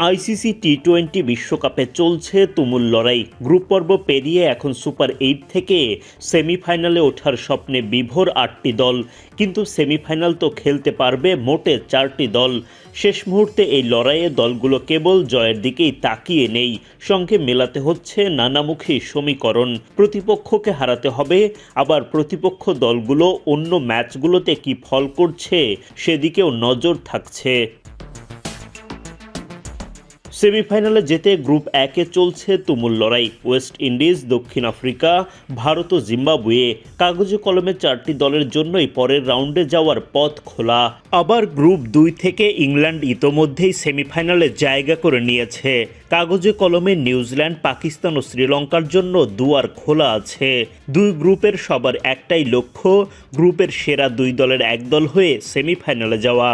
ICC টি-20 বিশ্বকাপে চলছে তুমুল লড়াই। গ্রুপ পর্ব পেরিয়ে এখন সুপার 8 থেকে সেমিফাইনালে ওঠার স্বপ্নে বিভোর 8টি দল, কিন্তু সেমিফাইনাল তো খেলতে পারবে মোটে 4টি দল। শেষ মুহূর্তে এই লড়াইয়ে দলগুলো কেবল জয়ের দিকেই তাকিয়ে নেই, সঙ্গে মেলাতে হচ্ছে নানামুখী সমীকরণ। প্রতিপক্ষকে হারাতে হবে, আবার প্রতিপক্ষ দলগুলো অন্য ম্যাচগুলোতে কি ফল করছে সেদিকেও নজর থাকছে। সেমিফাইনালে যেতে গ্রুপ 1-এ চলছে তুমুল লড়াই। ওয়েস্ট ইন্ডিজ, দক্ষিণ আফ্রিকা, ভারত ও জিম্বাবুয়ে। কাগজে কলমে 4টি দলের জন্যই পরের রাউন্ডে যাওয়ার পথ খোলা। আবার গ্রুপ 2 থেকে ইংল্যান্ড ইতোমধ্যেই সেমিফাইনালে জায়গা করে নিয়েছে। কাগজে কলমে নিউজিল্যান্ড, পাকিস্তান ও শ্রীলঙ্কার জন্য দুয়ার খোলা আছে। দুই গ্রুপের সবার একটাই লক্ষ্য, গ্রুপের সেরা 2 দলের এক দল হয়ে সেমিফাইনালে যাওয়া।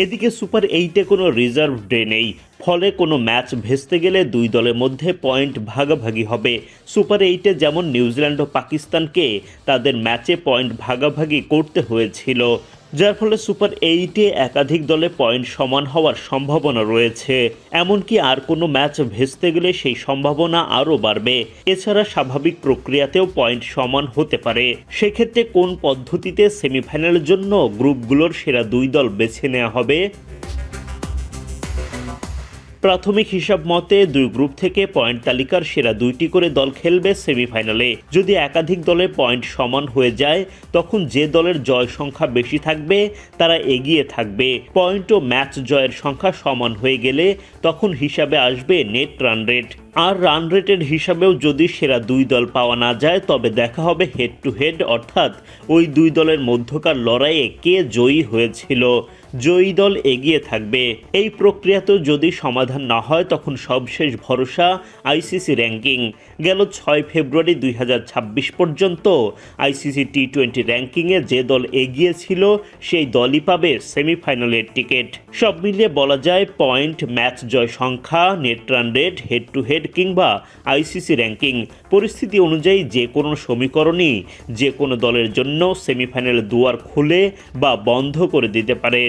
এদিকে সুপার 8-এ কোনো রিজার্ভ ডে নেই, ফলে কোনো ম্যাচ ভেস্তে গেলে 2 দলের মধ্যে পয়েন্ট ভাগাভাগি হবে। সুপার 8-এ যেমন নিউজিল্যান্ড ও পাকিস্তানকে তাদের ম্যাচে পয়েন্ট ভাগাভাগি করতে হয়েছিল, যার ফলে সুপার 8-এ একাধিক দলে পয়েন্ট সমান হওয়ার সম্ভাবনা রয়েছে। এমনকি আর কোনো ম্যাচ ভেস্তে গেলে সেই সম্ভাবনা আরও বাড়বে। এছাড়া স্বাভাবিক প্রক্রিয়াতেও পয়েন্ট সমান হতে পারে। সেক্ষেত্রে কোন পদ্ধতিতে সেমিফাইনালের জন্য গ্রুপগুলোর সেরা 2 দল বেছে নেওয়া হবে? প্রাথমিক হিসাব মতে 2 গ্রুপ থেকে পয়েন্ট তালিকার সেরা 2টি করে দল খেলবে সেমিফাইনালে। যদি একাধিক দলের পয়েন্ট সমান হয়ে যায়, তখন যে দলের জয় সংখ্যা বেশি থাকবে তারা এগিয়ে থাকবে। পয়েন্ট ও ম্যাচ জয়ের সংখ্যা সমান হয়ে গেলে তখন হিসাবে আসবে নেট রান রেট। আর রান রেটের হিসাবেও যদি সেরা 2 দল পাওয়া না যায়, তবে দেখা হবে হেড টু হেড, অর্থাৎ ওই 2 দলের মধ্যকার লড়াইয়ে কে জয়ী হয়েছিল। জয়ী দল এগিয়ে থাকবে। এই প্রক্রিয়াতেও যদি সমাধান না হয়, তখন সবশেষ ভরসা আইসিসি র্যাঙ্কিং। গেল 6 ফেব্রুয়ারি 2026 পর্যন্ত আইসিসি টি-20 র্যাঙ্কিংয়ে যে দল এগিয়ে ছিল সেই দলই পাবে সেমিফাইনালের টিকিট। সব মিলিয়ে বলা যায়, পয়েন্ট, ম্যাচ জয় সংখ্যা, net run rate, head to head কিংবা আইসিসি র্যাঙ্কিং, পরিস্থিতি অনুযায়ী যে কোনো সমীকরণই যে কোনো দলের জন্য সেমিফাইনালের দুয়ার খুলে বা বন্ধ করে দিতে পারে।